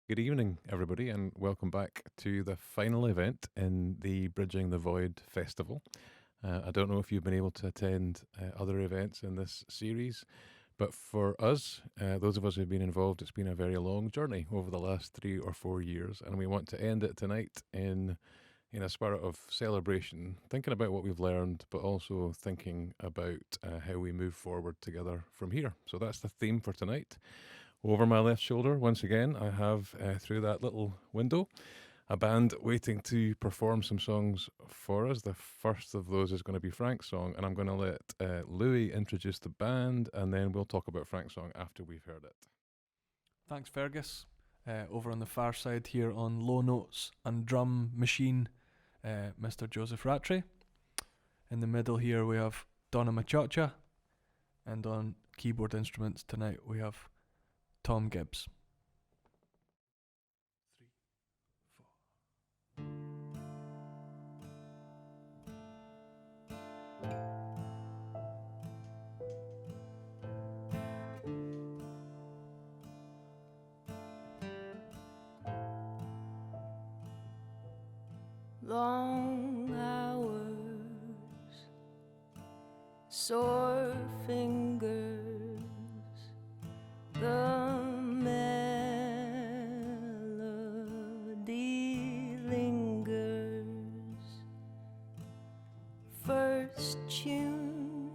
Good evening, everybody, and welcome back to the final event in the Bridging the Void Festival. I don't know if you've been able to attend other events in this series, but for us, those of us who've been involved, it's been a very long journey over the last 3 or 4 years, and we want to end it tonight in a spirit of celebration, thinking about what we've learned, but also thinking about how we move forward together from here. So that's the theme for tonight. Over my left shoulder, once again, I have, through that little window, a band waiting to perform some songs for us. The first of those is going to be Frank's song, and I'm going to let Louis introduce the band, and then we'll talk about Frank's song after we've heard it. Thanks, Fergus. Over on the far side here on low notes and drum machine, Mr. Joseph Rattray. In the middle here we have Donna Maciocia, and on keyboard instruments tonight we have Tom Gibbs. 3, 4. Long hours, sore fingers, the melody lingers. First tune,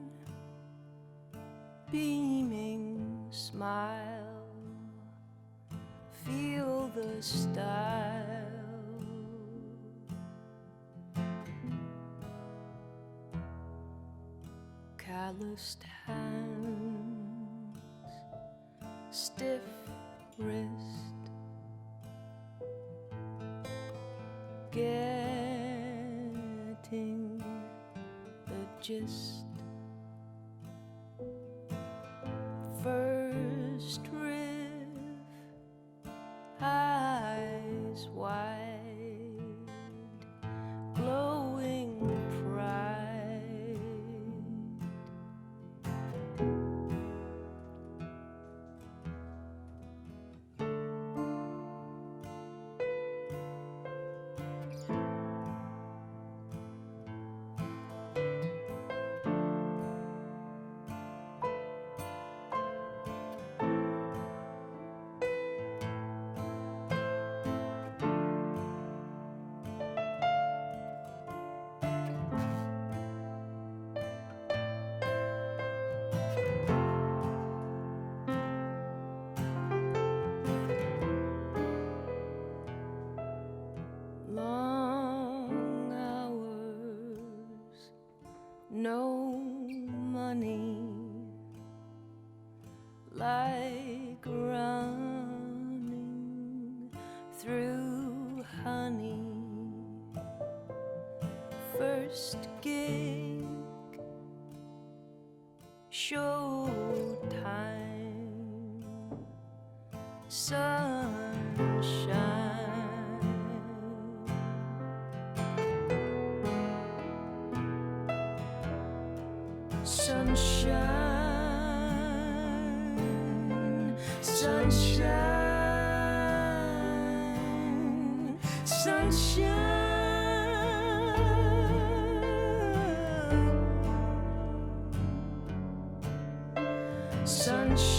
beaming smile, feel the style. Calloused hands, stiff wrist, getting the gist. First riff, eyes wide, glowing pride. Long hours, no money, like running through honey. First gig, showtime, sunshine. Sunshine, sunshine, sunshine,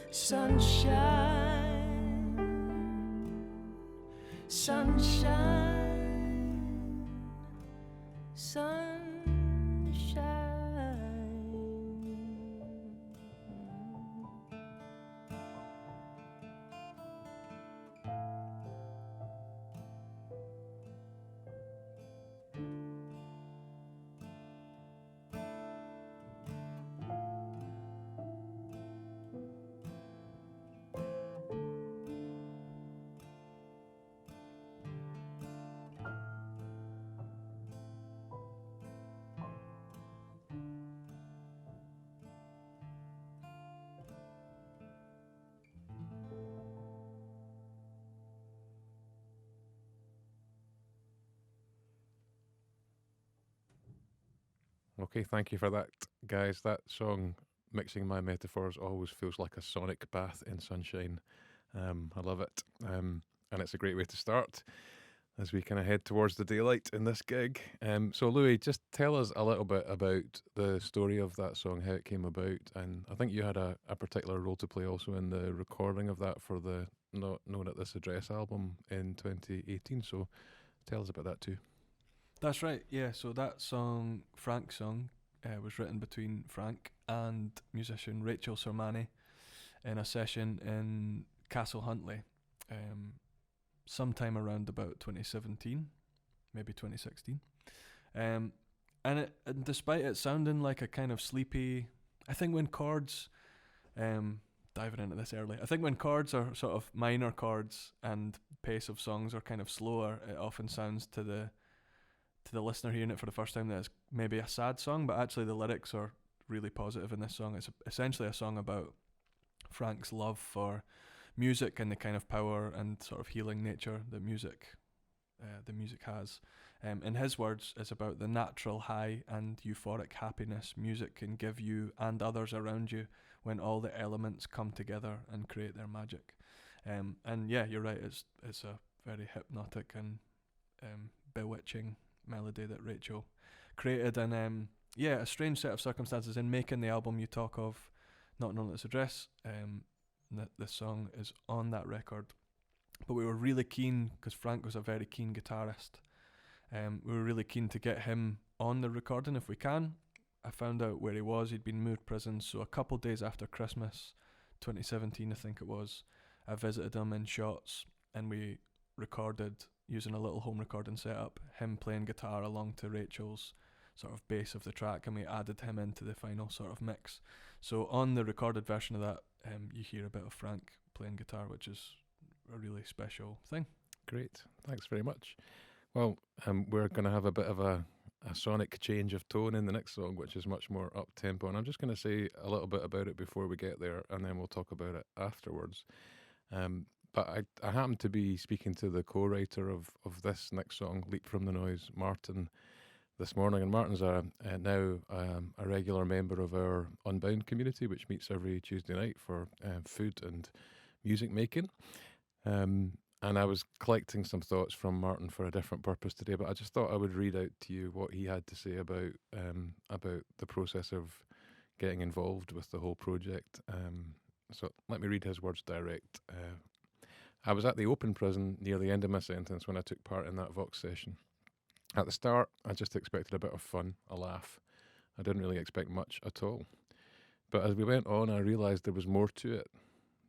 sunshine, sunshine, Okay, thank you for that, guys. That song, Mixing My Metaphors, always feels like a sonic bath in sunshine. I love it. And it's a great way to start as we kind of head towards the daylight in this gig. So, Louis, just tell us a little bit about the story of that song, how it came about. And I think you had a particular role to play also in the recording of that for the Not Known at This Address album in 2018. So, tell us about that too. That's right, yeah. So that song, Frank's song, was written between Frank and musician Rachel Sormani in a session in Castle Huntly, sometime around about 2017, maybe 2016. And despite it sounding like a kind of sleepy, I think when chords, diving into this early, I think when chords are sort of minor chords and pace of songs are kind of slower, it often sounds to the listener hearing it for the first time that it's maybe a sad song, but actually the lyrics are really positive in this song. It's essentially a song about Frank's love for music and the kind of power and sort of healing nature that music has. In his words, it's about the natural high and euphoric happiness music can give you and others around you when all the elements come together and create their magic. And yeah, you're right, it's a very hypnotic and bewitching melody that Rachel created, and yeah, a strange set of circumstances in making the album you talk of, Not Known at This Address. That this song is on that record, but we were really keen, because Frank was a very keen guitarist, we were really keen to get him on the recording if we can. I found out where he was. He'd been moved prison, so a couple days after Christmas 2017, I think it was, I visited him in Shotts, and we recorded using a little home recording setup, him playing guitar along to Rachel's sort of bass of the track, and we added him into the final sort of mix. So on the recorded version of that, you hear a bit of Frank playing guitar, which is a really special thing. Great, thanks very much. Well, we're going to have a bit of a sonic change of tone in the next song, which is much more up-tempo, and I'm just going to say a little bit about it before we get there, and then we'll talk about it afterwards. But I happened to be speaking to the co-writer of this next song, Leap From the Noise, Martin, this morning. And Martin's now a regular member of our Unbound community, which meets every Tuesday night for food and music making. And I was collecting some thoughts from Martin for a different purpose today, but I just thought I would read out to you what he had to say about the process of getting involved with the whole project. So let me read his words direct. I was at the open prison near the end of my sentence when I took part in that Vox session. At the start, I just expected a bit of fun, a laugh. I didn't really expect much at all. But as we went on, I realised there was more to it.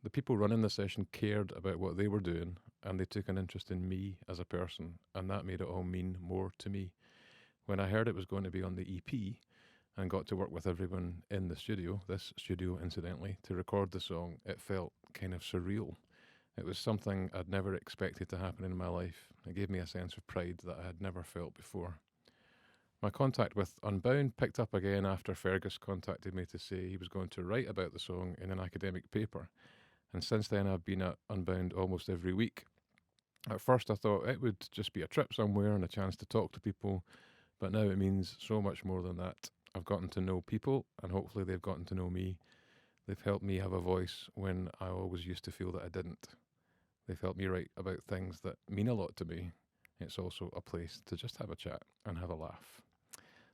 The people running the session cared about what they were doing, and they took an interest in me as a person, and that made it all mean more to me. When I heard it was going to be on the EP, and got to work with everyone in the studio, this studio incidentally, to record the song, it felt kind of surreal. It was something I'd never expected to happen in my life. It gave me a sense of pride that I had never felt before. My contact with Unbound picked up again after Fergus contacted me to say he was going to write about the song in an academic paper. And since then I've been at Unbound almost every week. At first I thought it would just be a trip somewhere and a chance to talk to people, but now it means so much more than that. I've gotten to know people, and hopefully they've gotten to know me. They've helped me have a voice when I always used to feel that I didn't. They've helped me write about things that mean a lot to me. It's also a place to just have a chat and have a laugh.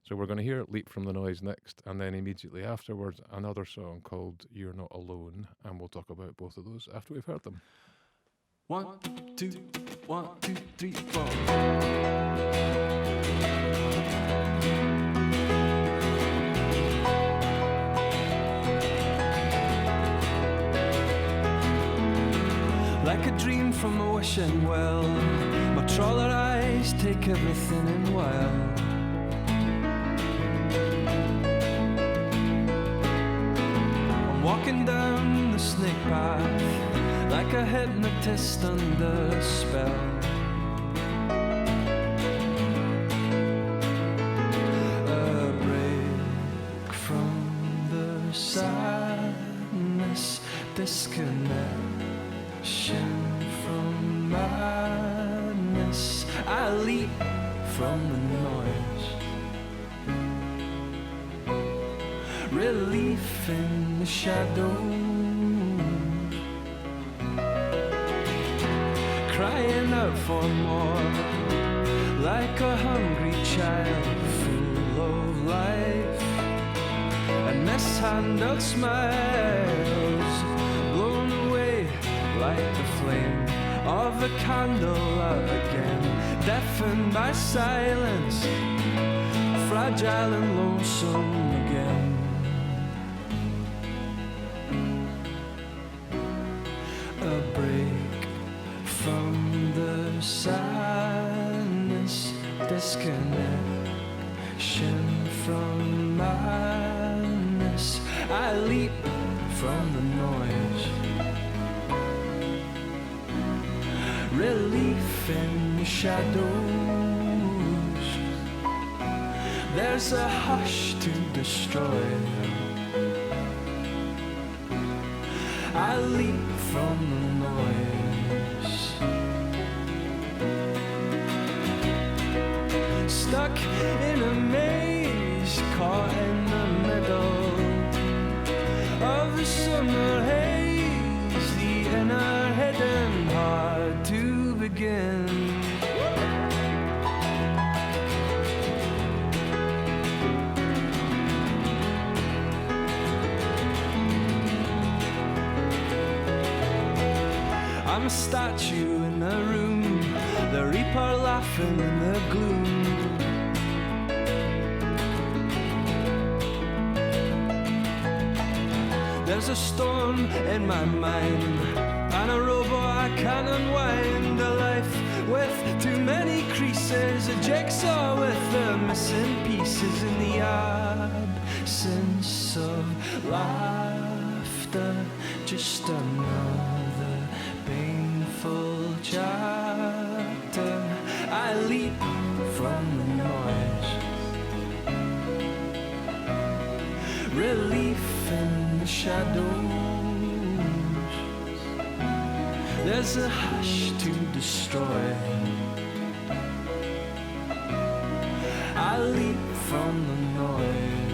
So we're going to hear Leap From the Noise next, and then immediately afterwards another song called You're Not Alone, and we'll talk about both of those after we've heard them. 1, 2, 1, 2, 3, 4. Like a dream from a wishing well, my trawler eyes take everything in wild. I'm walking down the snake path like a hypnotist under a spell. A break from the sadness, disconnect from madness. I leap from the noise. relief in the shadow, crying out for more, like a hungry child full of life, and mishandled smiles blown away like the flame of a candle out again, deafened by silence, fragile and lonesome again. A break from the sadness, disconnection from madness. I leap from the noise, relief in the shadows. There's a hush to destroy. I leap from the noise, stuck in a maze, caught in the middle of the summer haze, the inner hidden, hard to begin. I'm a statue in a room, the reaper laughing in the gloom. There's a storm in my mind, and a robot I can't unwind. A life with too many creases, a jigsaw with the missing pieces. In the absence of laughter, just another painful chapter. I leap from the noise, relief in the shadows. There's a hush to destroy. I leap from the noise,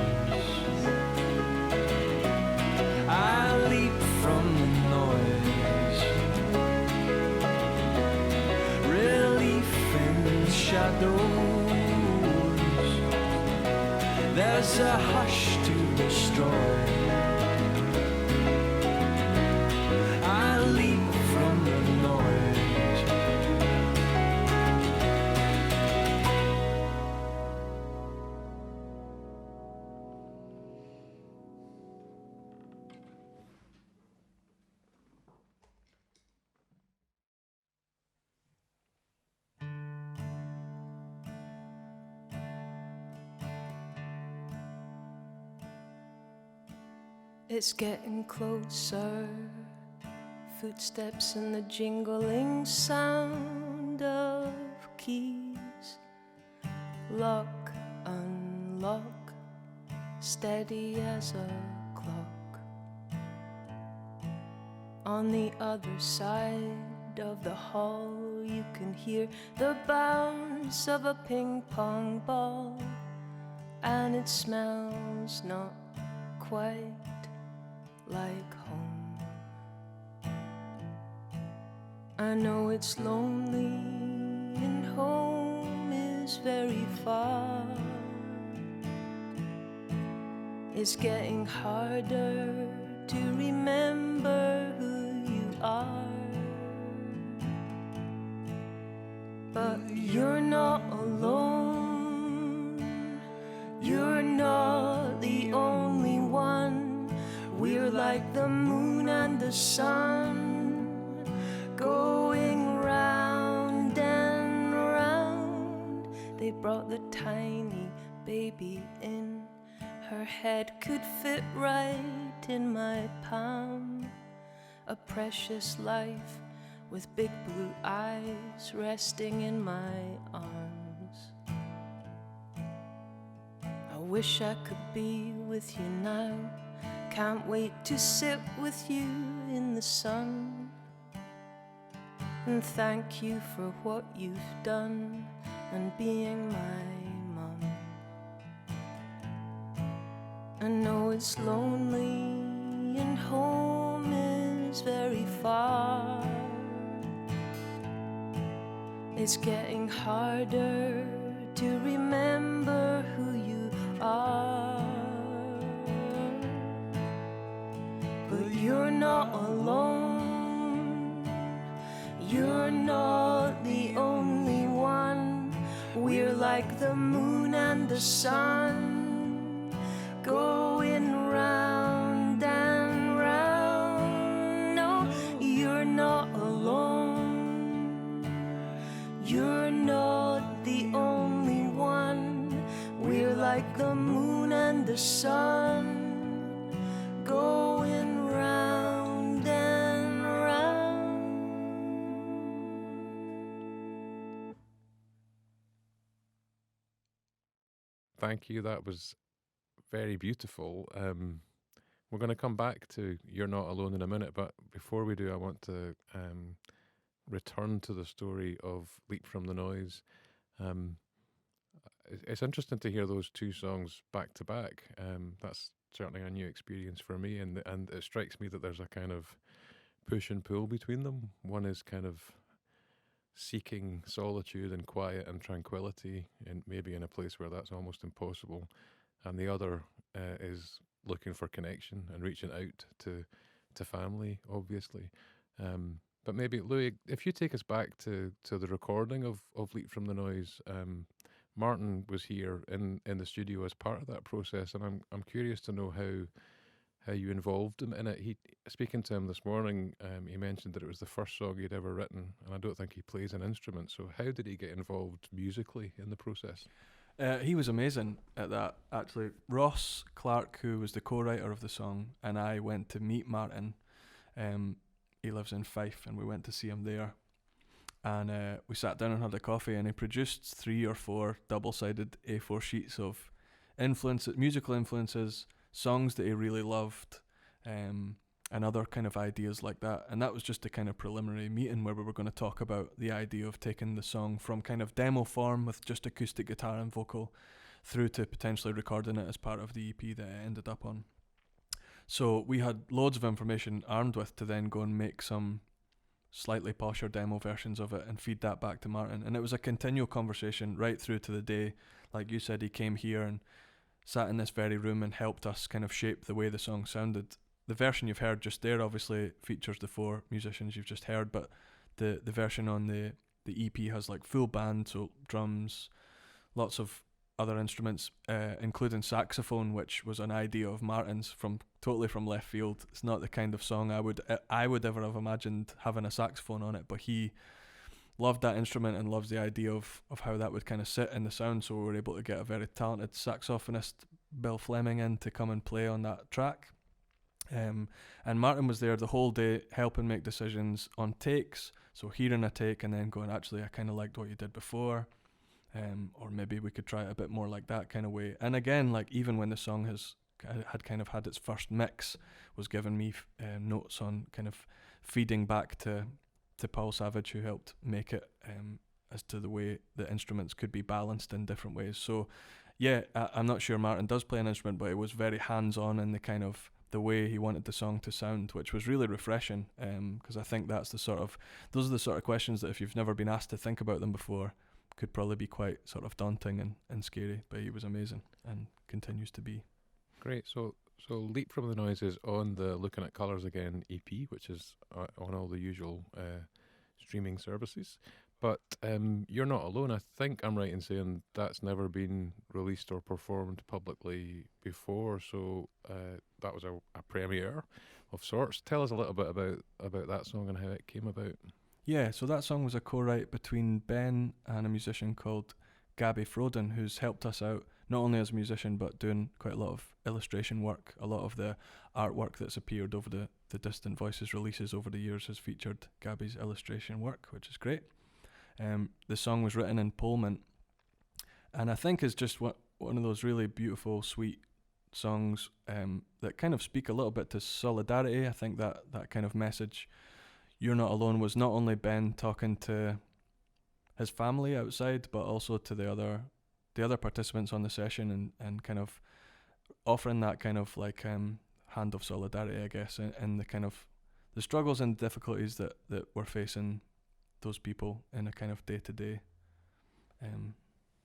I leap from the noise, relief in the shadows. There's a hush to destroy. I leap from the noise. It's getting closer, footsteps and the jingling sound of keys. Lock, unlock, steady as a clock. On the other side of the hall you can hear the bounce of a ping pong ball, and it smells not quite like home. I know it's lonely and home is very far. It's getting harder to remember who you are. But you're not alone, you're not the only one. We're like the moon and the sun, going round and round. They brought the tiny baby in, her head could fit right in my palm. A precious life with big blue eyes resting in my arms. I wish I could be with you now. Can't wait to sit with you in the sun. And thank you for what you've done and being my mum. I know it's lonely and home is very far. It's getting harder to remember who you are. But you're not alone. You're not the only one. We're like the moon and the sun, going round and round. No, you're not alone. You're not the only one. We're like the moon and the sun, going round and round. Thank you. That was very beautiful. We're going to come back to You're Not Alone in a minute, but before we do, I want to return to the story of Leap from the Noise. It's interesting to hear those two songs back to back. That's certainly a new experience for me, and it strikes me that there's a kind of push and pull between them. One is kind of seeking solitude and quiet and tranquility, and maybe in a place where that's almost impossible, and the other is looking for connection and reaching out to family, obviously. But maybe, Louis, if you take us back to the recording of Leap from the Noise, Martin was here in the studio as part of that process, and I'm curious to know how you involved him in it. Speaking to him this morning, he mentioned that it was the first song he'd ever written, and I don't think he plays an instrument. So how did he get involved musically in the process? He was amazing at that, actually. Ross Clark, who was the co-writer of the song, and I went to meet Martin. He lives in Fife, and we went to see him there. And we sat down and had a coffee, and he produced 3 or 4 double-sided A4 sheets of musical influences, songs that he really loved, and other kind of ideas like that. And that was just a kind of preliminary meeting where we were going to talk about the idea of taking the song from kind of demo form with just acoustic guitar and vocal through to potentially recording it as part of the EP that it ended up on. So we had loads of information armed with to then go and make some slightly posher demo versions of it and feed that back to Martin. And it was a continual conversation right through to the day. Like you said, he came here and sat in this very room and helped us kind of shape the way the song sounded. The version you've heard just there obviously features the 4 musicians you've just heard, but the version on the EP has like full band, so drums, lots of other instruments, including saxophone, which was an idea of Martin's totally from left field. It's not the kind of song I would ever have imagined having a saxophone on it, but he loved that instrument and loves the idea of how that would kind of sit in the sound, so we were able to get a very talented saxophonist, Bill Fleming, in to come and play on that track. And Martin was there the whole day helping make decisions on takes, so hearing a take and then going, actually, I kind of liked what you did before, or maybe we could try it a bit more like that kind of way. And again, like even when the song had kind of had its first mix, was giving me notes on kind of feeding back to Paul Savage, who helped make it, as to the way the instruments could be balanced in different ways. So yeah, I'm not sure Martin does play an instrument, but it was very hands-on in the kind of the way he wanted the song to sound, which was really refreshing, because I think those are the sort of questions that if you've never been asked to think about them before, could probably be quite sort of daunting and scary. But he was amazing and continues to be. Great. So Leap from the Noise is on the Looking at Colours Again EP, which is on all the usual streaming services. But You're Not Alone, I think I'm right in saying that's never been released or performed publicly before, so that was a premiere of sorts. Tell us a little bit about that song and how it came about. Yeah, so that song was a co-write between Ben and a musician called Gabby Froden, who's helped us out not only as a musician but doing quite a lot of illustration work. A lot of the artwork that's appeared over the Distant Voices releases over the years has featured Gabby's illustration work, which is great. The song was written in Pullman, and I think is just one of those really beautiful, sweet songs that kind of speak a little bit to solidarity. I think that kind of message, You're Not Alone, was not only Ben talking to his family outside, but also to the other participants on the session, and kind of offering that kind of like hand of solidarity, I guess, in the kind of the struggles and difficulties that we're facing those people in a kind of day-to-day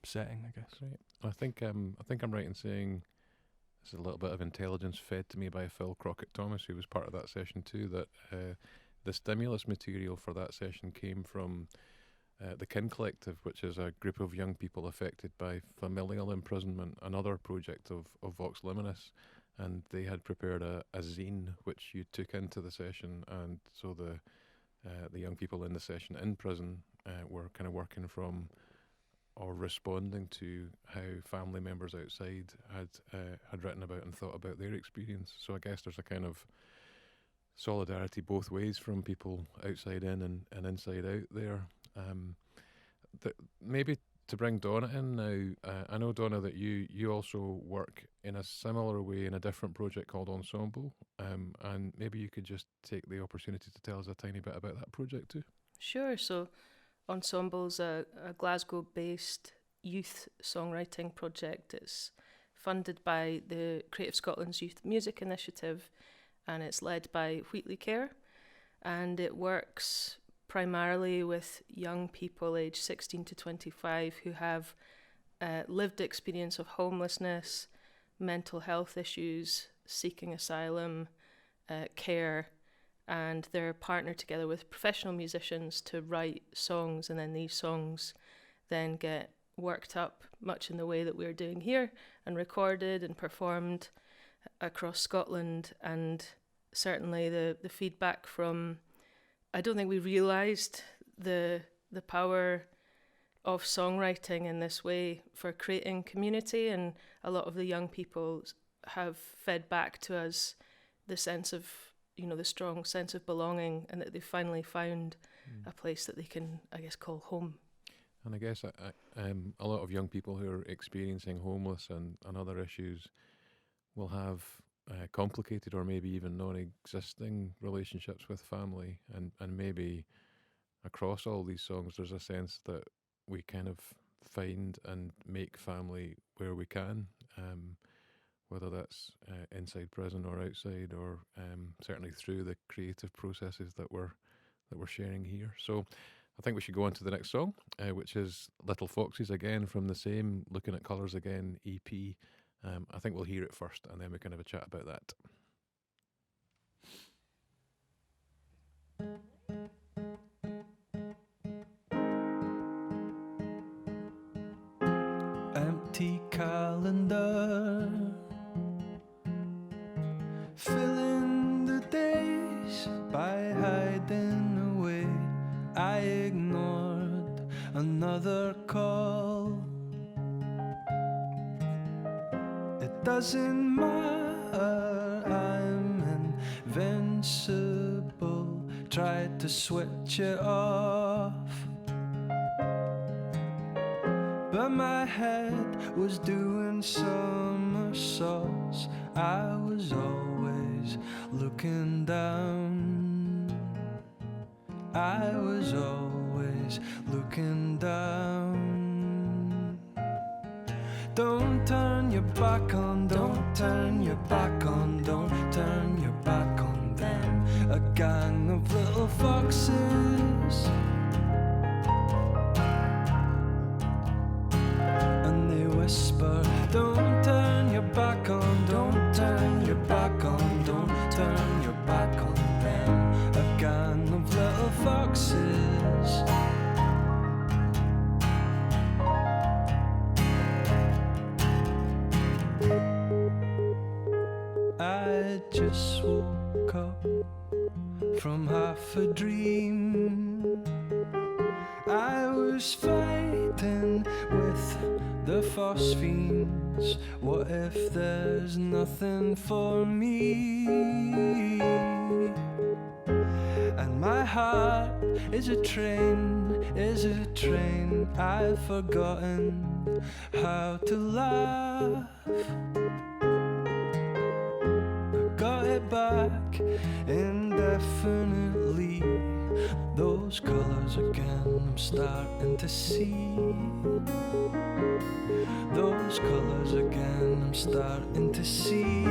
setting, I guess. Right. I think I'm right in saying there's a little bit of intelligence fed to me by Phil Crockett-Thomas, who was part of that session too, that the stimulus material for that session came from the Kin Collective, which is a group of young people affected by familial imprisonment, another project of Vox Liminis, and they had prepared a zine which you took into the session, and so the young people in the session in prison were kind of working from or responding to how family members outside had written about and thought about their experience. So I guess there's a kind of solidarity both ways from people outside in and inside out there. Maybe to bring Donna in now, I know, Donna, that you also work in a similar way in a different project called Ensemble, and maybe you could just take the opportunity to tell us a tiny bit about that project too. Sure. So Ensemble's a Glasgow-based youth songwriting project. It's funded by the Creative Scotland's Youth Music Initiative, and it's led by Wheatley Care, and it works primarily with young people aged 16 to 25 who have lived experience of homelessness, mental health issues, seeking asylum, care, and they're partnered together with professional musicians to write songs, and then these songs then get worked up much in the way that we're doing here and recorded and performed across Scotland. And certainly the feedback from, I don't think we realised the power of songwriting in this way for creating community, and a lot of the young people have fed back to us the sense of, the strong sense of belonging, and that they finally found a place that they can, I guess, call home. And I guess a lot of young people who are experiencing homeless and other issues will have complicated or maybe even non-existing relationships with family, and maybe across all these songs there's a sense that we kind of find and make family where we can, whether that's inside prison or outside, or certainly through the creative processes that we're sharing here. So I think we should go on to the next song, which is Little Foxes again, from the same Looking at Colours Again EP. I think we'll hear it first and then we can have a chat about that. Empty calendar, filling the days by hiding away. I ignored another call. It doesn't matter, I'm invincible. Tried to switch it off, but my head was doing somersaults. I was always looking down. I was always looking down. Don't turn your back on, don't turn your back on, don't turn your back on them. A gang of little foxes, and they whisper, don't turn your back on, don't turn your back on, don't turn your back on them. A gang of little foxes. I just woke up from half a dream. I was fighting with the Ffions. What if there's nothing for me? And my heart is a train, is a train. I've forgotten how to laugh. Got it back indefinitely, though Those colours again I'm starting to see. Those colours again I'm starting to see.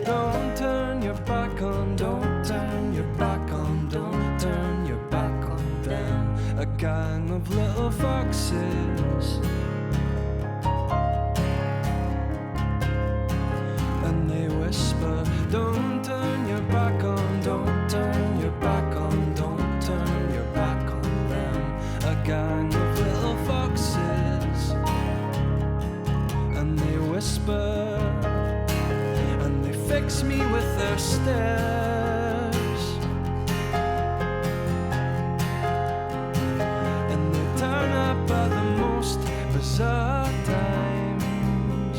Don't turn your back on, don't turn your back on, don't turn your back on them. A gang of little foxes, and they whisper, don't turn your back on, don't turn your back on, don't turn your back on them. A gang of little foxes, and they whisper, and they fix me with their stares, and they turn up at the most bizarre times,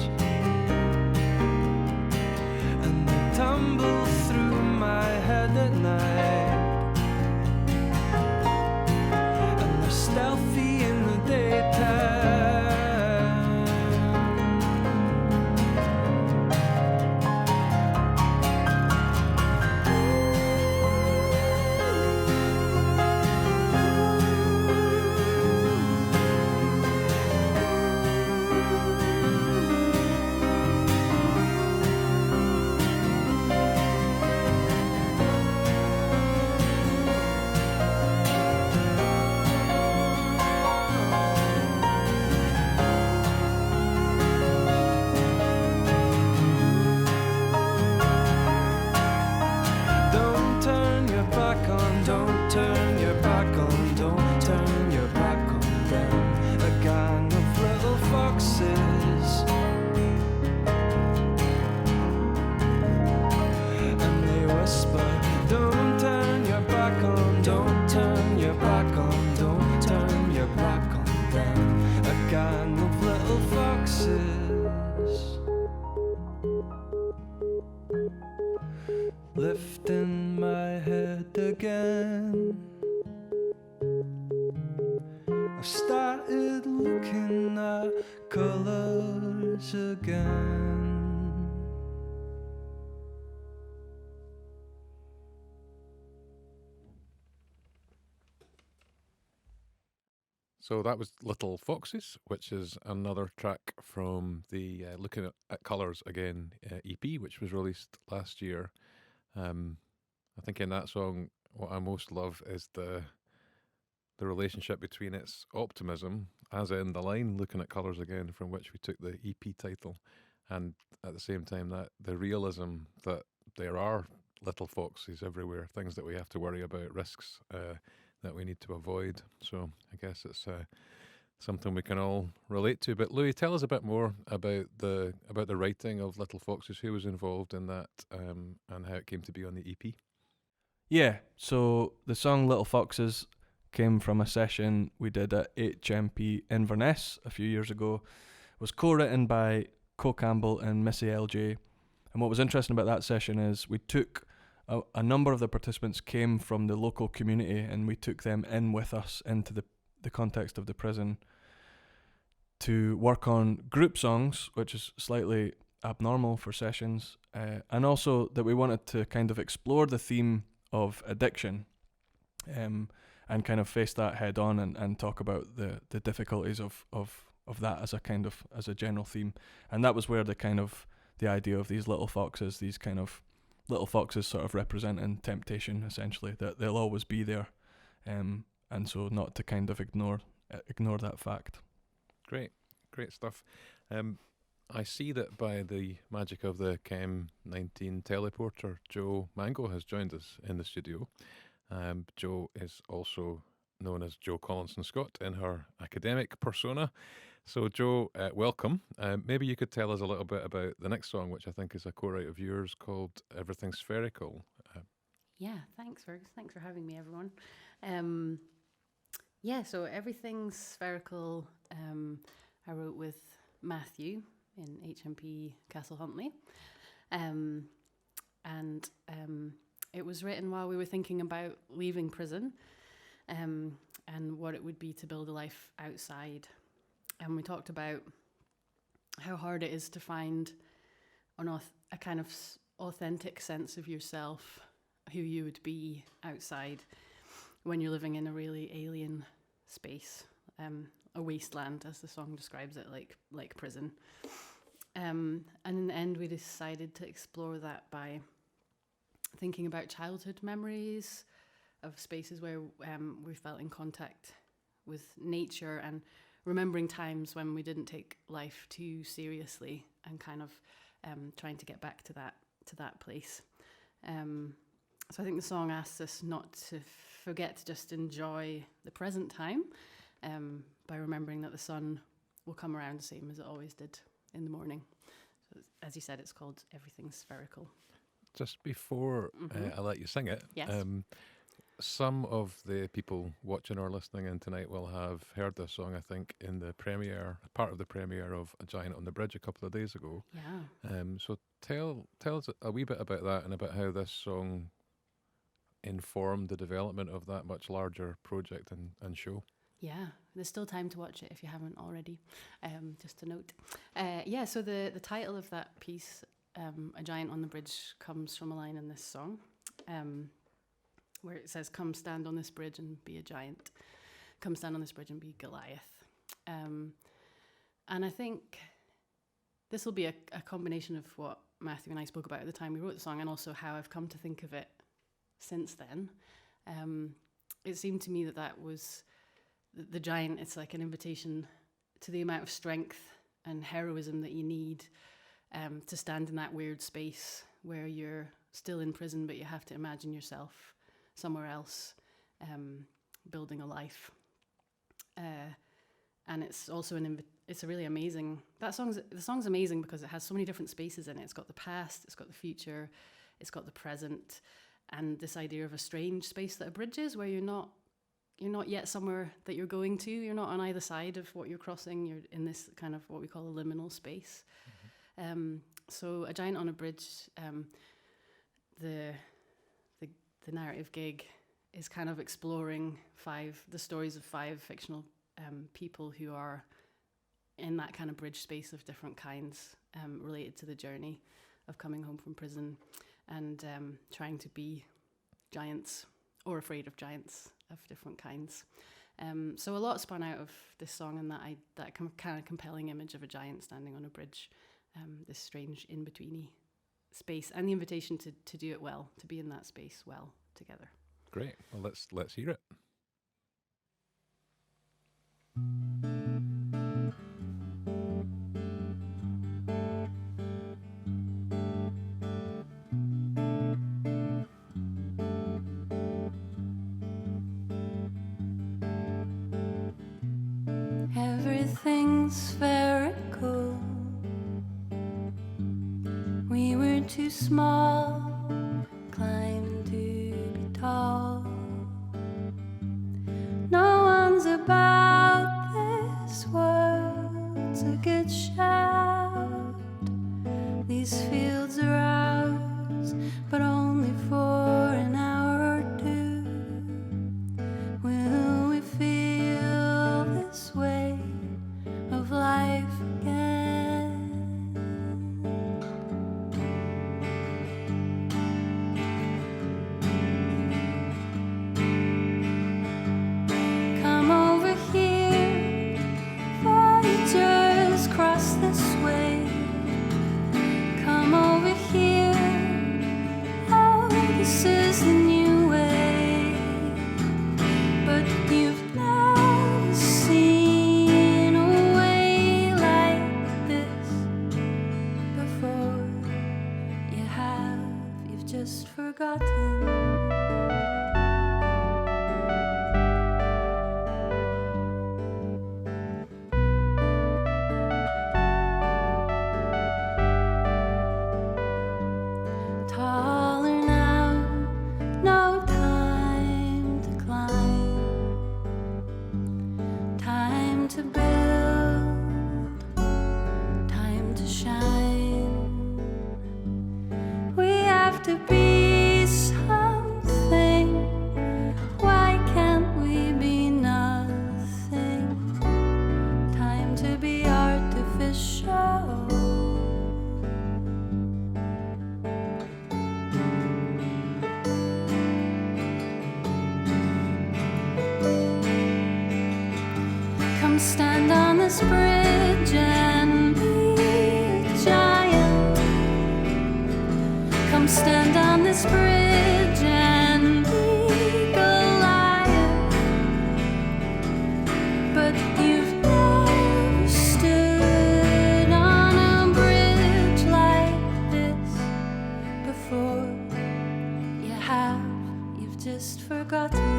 and they tumble through my head at night, and they're stealthy in the daytime. Don't turn your back on, don't turn your back on, don't turn your back on them. A gang of little foxes, and they whisper, don't turn your back on, don't turn your back on, don't turn your back on them. A gang of little foxes, lifting my head again. I've started looking at colours again. So that was Little Foxes, which is another track from the Looking at Colours Again EP, which was released last year. I think in that song, what I most love is the relationship between its optimism, as in the line "Looking at Colours Again," from which we took the EP title, and at the same time that the realism that there are little foxes everywhere, things that we have to worry about, risks that we need to avoid. So I guess it's something we can all relate to. But Louis, tell us a bit more about the writing of Little Foxes. Who was involved in that, and how it came to be on the EP? Yeah, so the song Little Foxes came from a session we did at HMP Inverness a few years ago. It was co-written by Co Campbell and Missy LJ. And what was interesting about that session is we took a number of the participants came from the local community, and we took them in with us into the context of the prison to work on group songs, which is slightly abnormal for sessions, and also that we wanted to kind of explore the theme of addiction, and kind of face that head on, and talk about the difficulties of that as a general theme. And that was where the idea of these little foxes, sort of representing temptation, essentially, that they'll always be there, and so not to kind of ignore that fact. Great stuff. I see that by the magic of the Chem 19 teleporter, Jo Mango has joined us in the studio. Jo is also known as Jo Collinson-Scott in her academic persona. So Jo, welcome. Maybe you could tell us a little bit about the next song, which I think is a co-write of yours, called Everything Spherical. Yeah, thanks, Fergus. Thanks for having me, everyone. So Everything's Spherical, I wrote with Matthew in HMP Castle Huntly. It was written while we were thinking about leaving prison, and what it would be to build a life outside. And we talked about how hard it is to find a kind of authentic sense of yourself who you would be outside when you're living in a really alien space, a wasteland, as the song describes it, like prison. And in the end, we decided to explore that by thinking about childhood memories of spaces where we felt in contact with nature, and remembering times when we didn't take life too seriously, and kind of trying to get back to that place. So I think the song asks us not to forget to just enjoy the present time, by remembering that the sun will come around the same as it always did in the morning. So as you said, it's called Everything's Spherical. Just before I let you sing it, Yes. Some of the people watching or listening in tonight will have heard this song, I think, in the premiere, part of the premiere of A Giant on the Bridge a couple of days ago. Yeah. So tell us a wee bit about that, and about how this song informed the development of that much larger project and show. Yeah, there's still time to watch it if you haven't already, just a note. So the title of that piece, A Giant on the Bridge, comes from a line in this song, where it says, "Come stand on this bridge and be a giant. Come stand on this bridge and be Goliath." And I think this will be a combination of what Matthew and I spoke about at the time we wrote the song, and also how I've come to think of it since then. It seemed to me that was the giant. It's like an invitation to the amount of strength and heroism that you need to stand in that weird space where you're still in prison, but you have to imagine yourself somewhere else, building a life. And it's also it's a really amazing, the song's amazing because it has so many different spaces in it. It's got the past, it's got the future, it's got the present, and this idea of a strange space that a bridge is, where you're not yet somewhere that you're going to. You're not on either side of what you're crossing. You're in this kind of what we call a liminal space. So A Giant on a Bridge, the narrative gig is kind of exploring the stories of 5 fictional people who are in that kind of bridge space of different kinds, related to the journey of coming home from prison, and trying to be giants, or afraid of giants of different kinds. So a lot spun out of this song, and that kind of compelling image of a giant standing on a bridge, this strange in-betweeny space, and the invitation to do it well, to be in that space well together. Great. Well, let's hear it. Everything's spherical. We were too small, climbing to be tall. No one's about this world's a good shout. These fields are ours, but only for an hour or two. Will we feel this way of life again? stand on this bridge and be a giant. Come stand on this bridge and be Goliath. But you've never stood on a bridge like this before. You have, you've just forgotten.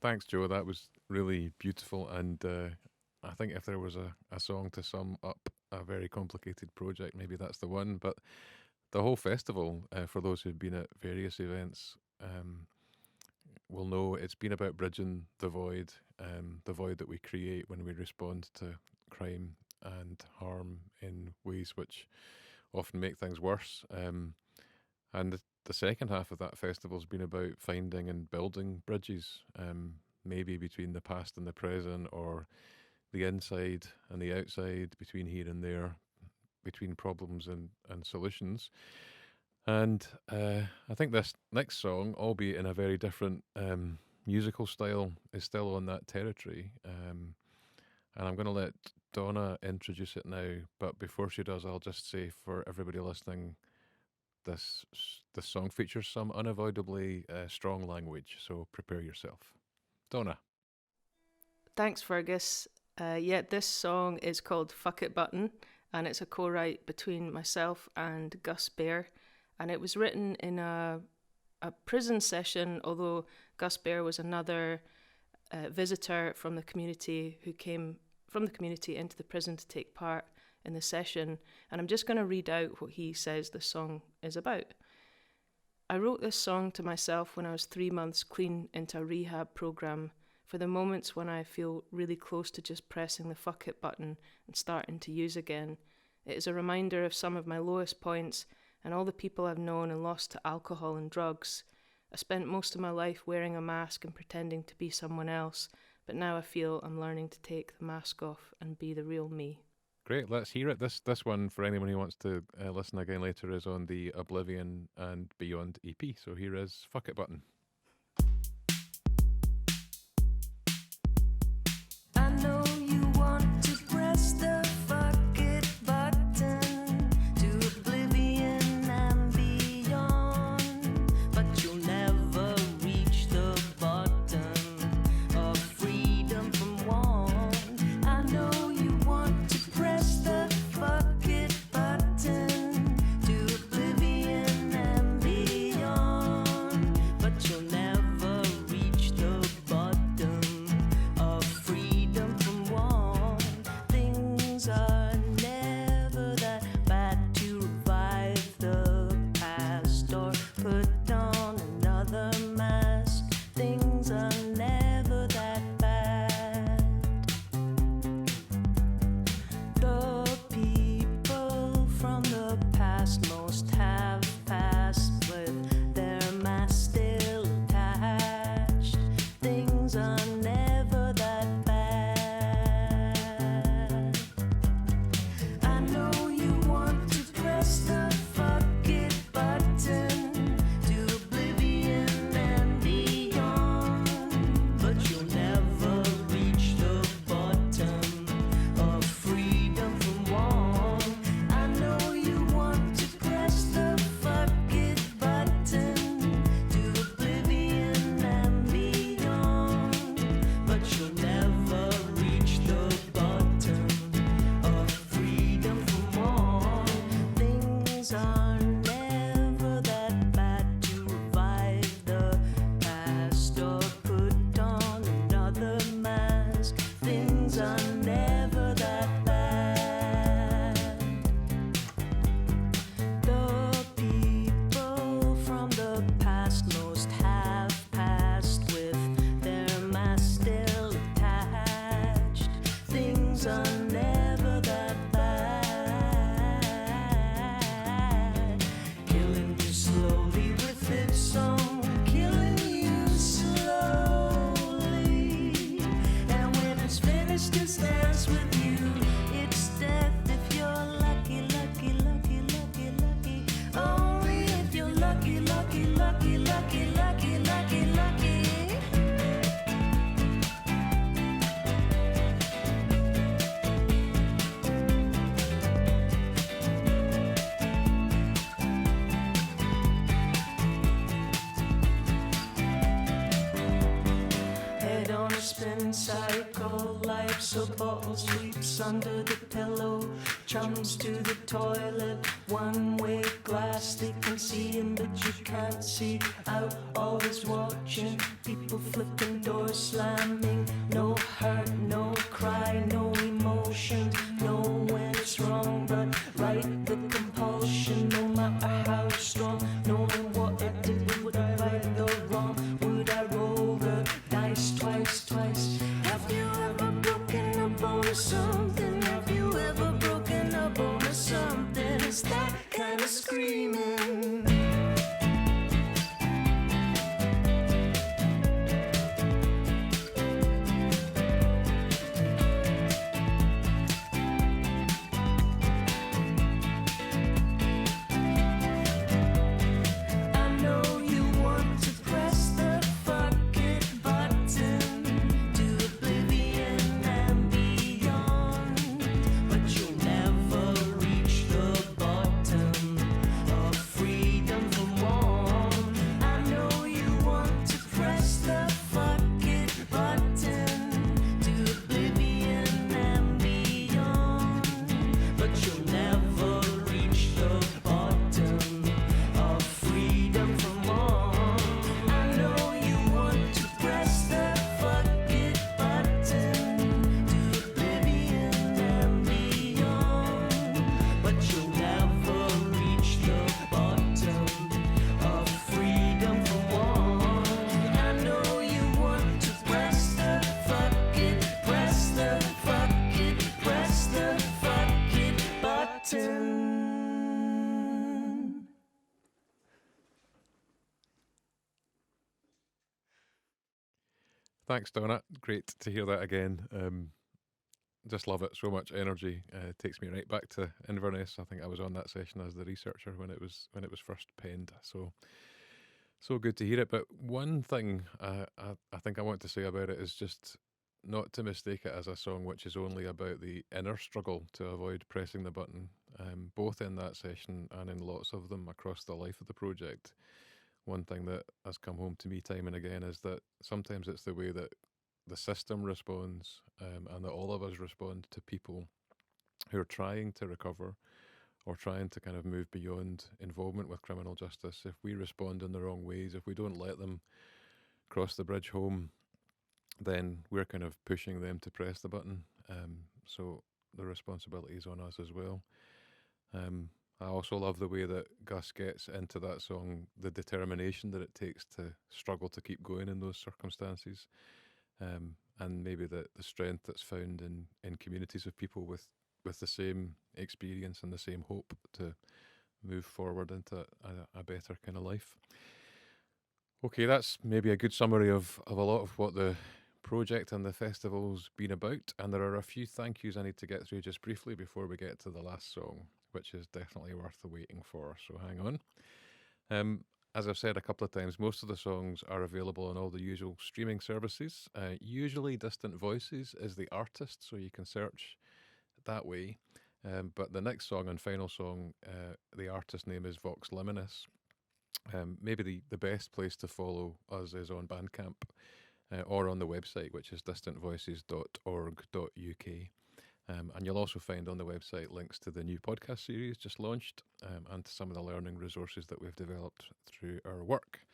Thanks, Joe. That was really beautiful. And I think if there was a song to sum up a very complicated project, maybe that's the one. But the whole festival, for those who've been at various events, will know it's been about bridging the void that we create when we respond to crime and harm in ways which often make things worse. And the second half of that festival has been about finding and building bridges, maybe between the past and the present, or the inside and the outside, between here and there, between problems and solutions. And I think this next song, albeit in a very different musical style, is still on that territory. And I'm going to let Donna introduce it now. But before she does, I'll just say for everybody listening, this song features some unavoidably strong language, so prepare yourself. Donna. Thanks, Fergus. This song is called Fuck It Button, and it's a co-write between myself and Gus Bear, and it was written in a prison session, although Gus Bear was another visitor from the community who came from the community into the prison to take part in the session, and I'm just going to read out what he says the song is about. I wrote this song to myself when I was 3 months clean into a rehab program, for the moments when I feel really close to just pressing the fuck it button and starting to use again. It is a reminder of some of my lowest points and all the people I've known and lost to alcohol and drugs. I spent most of my life wearing a mask and pretending to be someone else, but now I feel I'm learning to take the mask off and be the real me. Great, let's hear it. This one, for anyone who wants to listen again later, is on the Oblivion and Beyond EP. So here is Fuck It Button. I know you want to press the fuck it button. things are never that bad. Killing you slowly with its song, killing you slowly. And when it's finished, it's dance with you. It's death if you're lucky, lucky, lucky, lucky, lucky. Only if you're lucky, lucky, lucky, lucky, lucky, lucky, lucky. Head on a spin cycle, life's a bottle, sweeps under the pillow, chums to the toilet, one-way glass, they can see in but you can't see out, always watching, people flipping, doors slamming, no hurt, no cry, no emotion, know when it's wrong, but right the compulsion, no matter how strong, knowing what I did, would I right the wrong, would I roll the dice twice, twice? Have you ever broken a bone or something? Have you ever broken a bone or something? It's that kind of screaming. I know you want to press the fuck it button to oblivion and beyond, but you'll never reach the bottom of freedom from one. I know you want to press the fuck it button to oblivion and beyond, but you'll never reach the bottom of freedom from one. I know you want to press the fuck it button to oblivion and beyond, but you'll never reach the bottom of freedom from one. I know you want to press the fuck it, press the fuck it, press the fuck it button. Thanks, Donna. Great to hear that again. Just love it. So much energy. Takes me right back to Inverness. I think I was on that session as the researcher when it was first penned. So good to hear it. But one thing I think I want to say about it is just not to mistake it as a song which is only about the inner struggle to avoid pressing the button. Both in that session and in lots of them across the life of the project. One thing that has come home to me time and again is that sometimes it's the way that the system responds, and that all of us respond to people who are trying to recover or trying to kind of move beyond involvement with criminal justice. If we respond in the wrong ways, if we don't let them cross the bridge home, then we're kind of pushing them to press the button. So the responsibility is on us as well. I also love the way that Gus gets into that song, the determination that it takes to struggle to keep going in those circumstances, and maybe the strength that's found in communities of people with the same experience and the same hope to move forward into a better kind of life. Okay, that's maybe a good summary of a lot of what the project and the festival's been about, and there are a few thank yous I need to get through just briefly before we get to the last song, which is definitely worth the waiting for, so hang on. As I've said a couple of times, most of the songs are available on all the usual streaming services. Usually Distant Voices is the artist, so you can search that way. But the next song and final song, the artist name is Vox Liminis. Maybe the best place to follow us is on Bandcamp or on the website, which is distantvoices.org.uk. And you'll also find on the website links to the new podcast series just launched, and to some of the learning resources that we've developed through our work.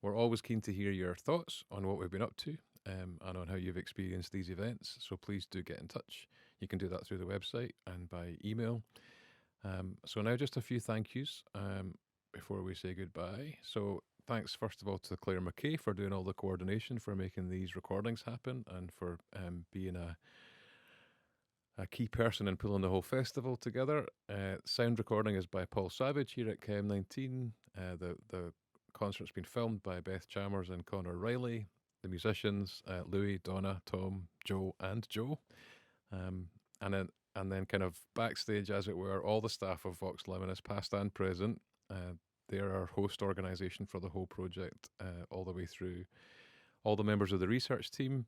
We're always keen to hear your thoughts on what we've been up to, and on how you've experienced these events, so please do get in touch. You can do that through the website and by email. So now just a few thank yous before we say goodbye. So thanks first of all to Claire McKay for doing all the coordination for making these recordings happen, and for being a a key person in pulling the whole festival together. Sound recording is by Paul Savage here at KM19. The concert's been filmed by Beth Chalmers and Conor Reilly. The musicians, Louis, Donna, Tom, Joe, and Joe. And then kind of backstage, as it were, all the staff of Vox Liminis, past and present. They're our host organisation for the whole project, all the way through. All the members of the research team,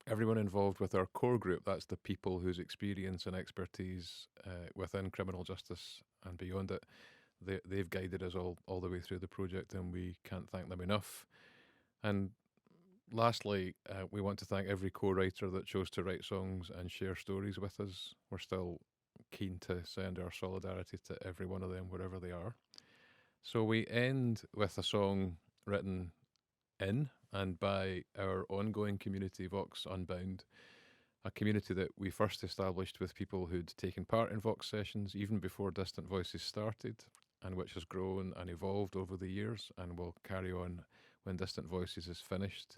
everyone involved with our core group, that's the people whose experience and expertise within criminal justice and beyond it, they've guided us all the way through the project, and we can't thank them enough. And lastly, we want to thank every co-writer that chose to write songs and share stories with us. We're still keen to send our solidarity to every one of them, wherever they are. So we end with a song written in and by our ongoing community, Vox Unbound, a community that we first established with people who'd taken part in Vox sessions even before Distant Voices started, and which has grown and evolved over the years and will carry on when Distant Voices is finished.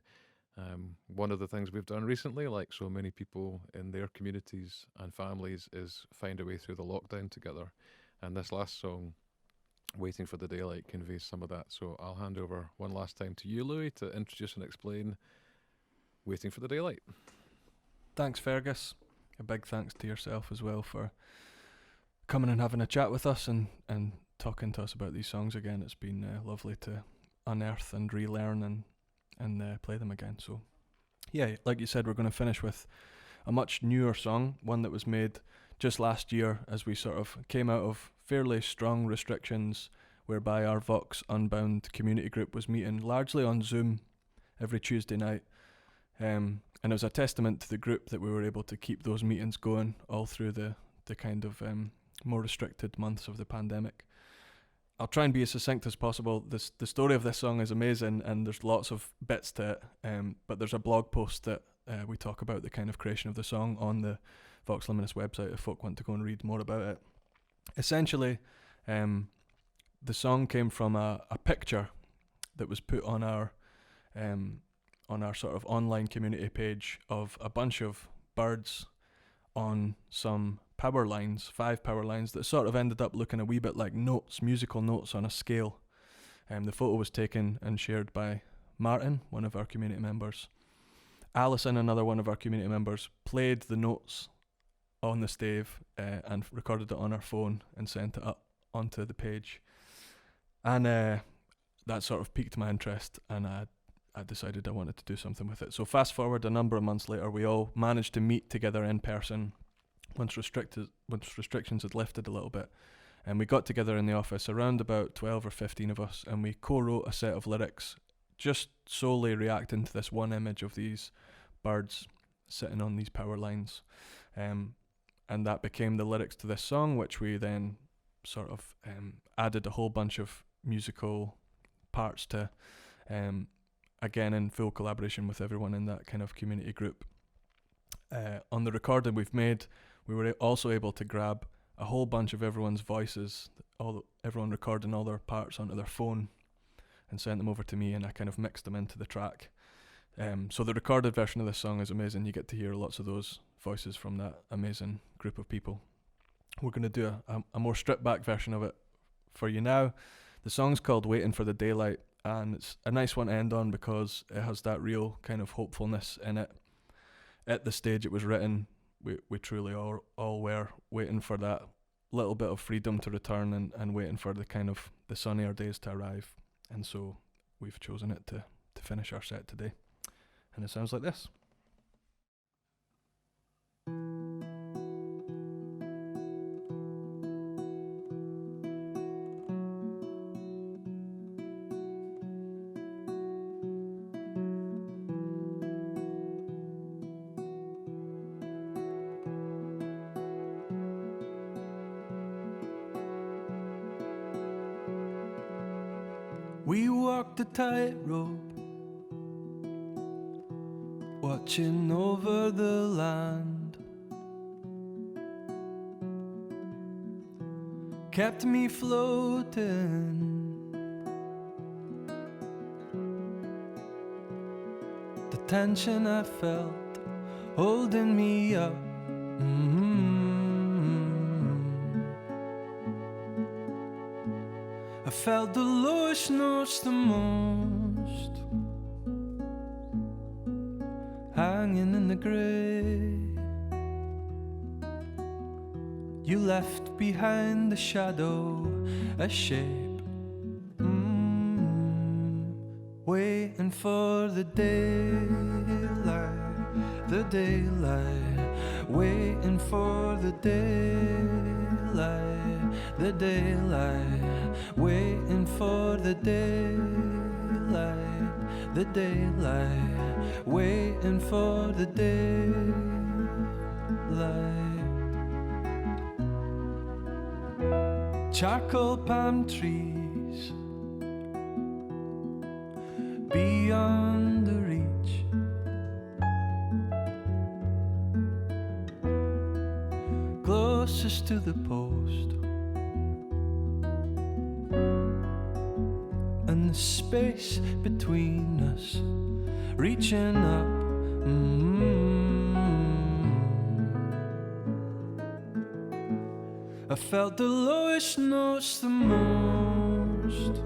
One of the things we've done recently, like so many people in their communities and families, is find a way through the lockdown together. And this last song, Waiting for the Daylight, conveys some of that. So I'll hand over one last time to you, Louis, to introduce and explain Waiting for the Daylight. Thanks, Fergus. A big thanks to yourself as well for coming and having a chat with us and talking to us about these songs again. It's been lovely to unearth and relearn and play them again. So yeah, like you said, we're going to finish with a much newer song, one that was made just last year as we sort of came out of fairly strong restrictions, whereby our Vox Unbound community group was meeting largely on Zoom every Tuesday night. And it was a testament to the group that we were able to keep those meetings going all through the kind of more restricted months of the pandemic. I'll try and be as succinct as possible. The story of this song is amazing, and there's lots of bits to it, but there's a blog post that we talk about the kind of creation of the song on the Vox Liminis website if folk want to go and read more about it. Essentially, the song came from a picture that was put on our sort of online community page of a bunch of birds on some power lines, 5 power lines that sort of ended up looking a wee bit like notes, musical notes on a scale. The photo was taken and shared by Martin, one of our community members. Alison, another one of our community members, played the notes on the stave and recorded it on her phone and sent it up onto the page. And that sort of piqued my interest, and I decided I wanted to do something with it. So fast forward a number of months later, we all managed to meet together in person once restrictions had lifted a little bit. And we got together in the office, around about 12 or 15 of us, and we co-wrote a set of lyrics just solely reacting to this one image of these birds sitting on these power lines. And that became the lyrics to this song, which we then sort of added a whole bunch of musical parts to, again in full collaboration with everyone in that kind of community group. On the recording we've made, we were also able to grab a whole bunch of everyone's voices, everyone recording all their parts onto their phone, and sent them over to me, and I kind of mixed them into the track. So the recorded version of this song is amazing. You get to hear lots of those voices from that amazing group of people. We're going to do a more stripped back version of it for you now. The song's called Waiting for the Daylight, and it's a nice one to end on because it has that real kind of hopefulness in it. At the stage it was written, we truly all were waiting for that little bit of freedom to return and waiting for the kind of the sunnier days to arrive. And so we've chosen it to finish our set today. And it sounds like this. We walked the tightrope, watching over the land. Kept me floating. The tension I felt holding me up I felt the lowest notes the most, hanging in the grey. You left behind the shadow, a shape, waiting for the daylight, waiting for the daylight, the daylight, waiting for the daylight, the daylight, waiting for the daylight. Charcoal palm trees beyond the reach, closest to the post, and the space between us reaching up. I felt the lowest notes the most,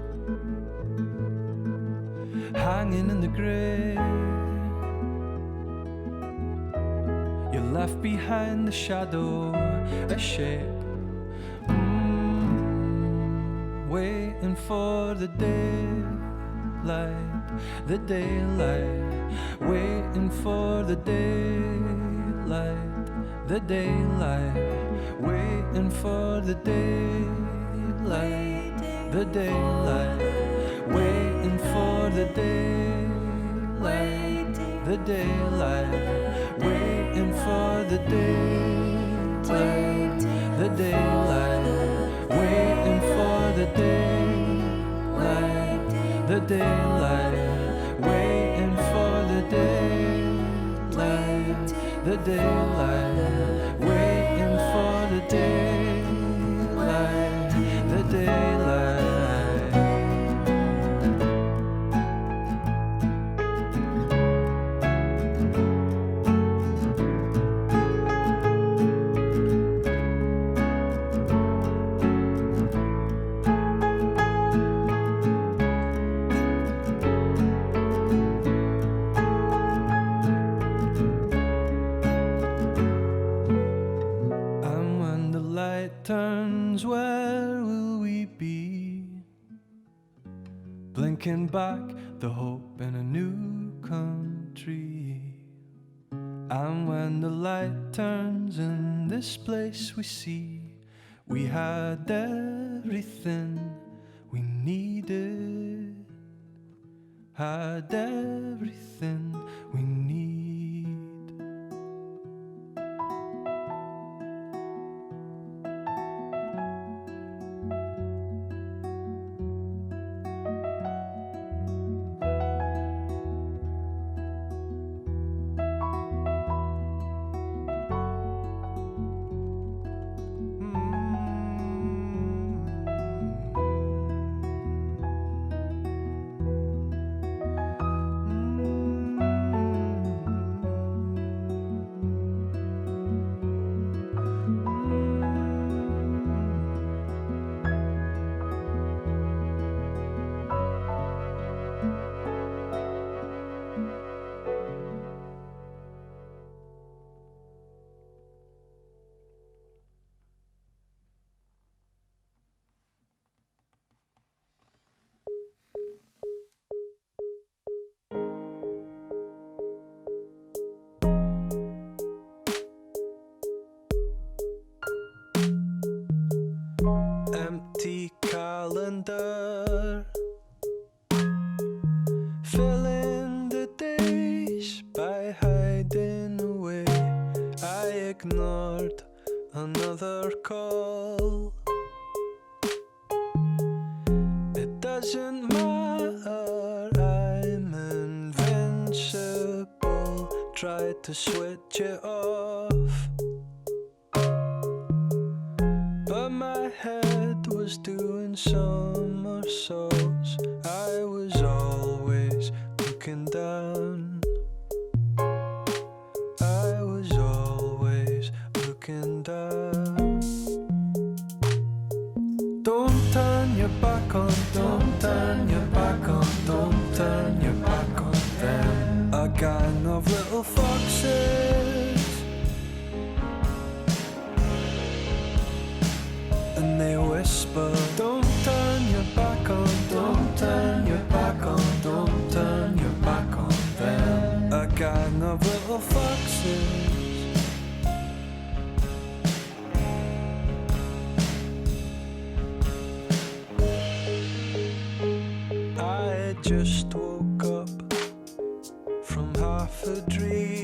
hanging in the grey. You left behind the shadow, a shape, waiting for the daylight, the daylight, waiting for the daylight, the daylight, waiting for the daylight, the daylight, waiting for the daylight, the daylight, waiting for the daylight, the daylight, waiting for the daylight, the daylight, waiting for the daylight, the daylight, waiting for the daylight, the daylight. Turns, where will we be? Blinking back the hope in a new country. And when the light turns in this place we see, we had everything we needed, had everything we need. Empty calendar, filling the days by hiding away. I ignored another call. It doesn't matter, I'm invincible. Tried to switch it off, but my head was doing somersaults. I was always looking down. I was always looking and they whisper, don't turn your back on, don't turn your back on, don't turn your back on them. A gang of little foxes. I just woke up from half a dream.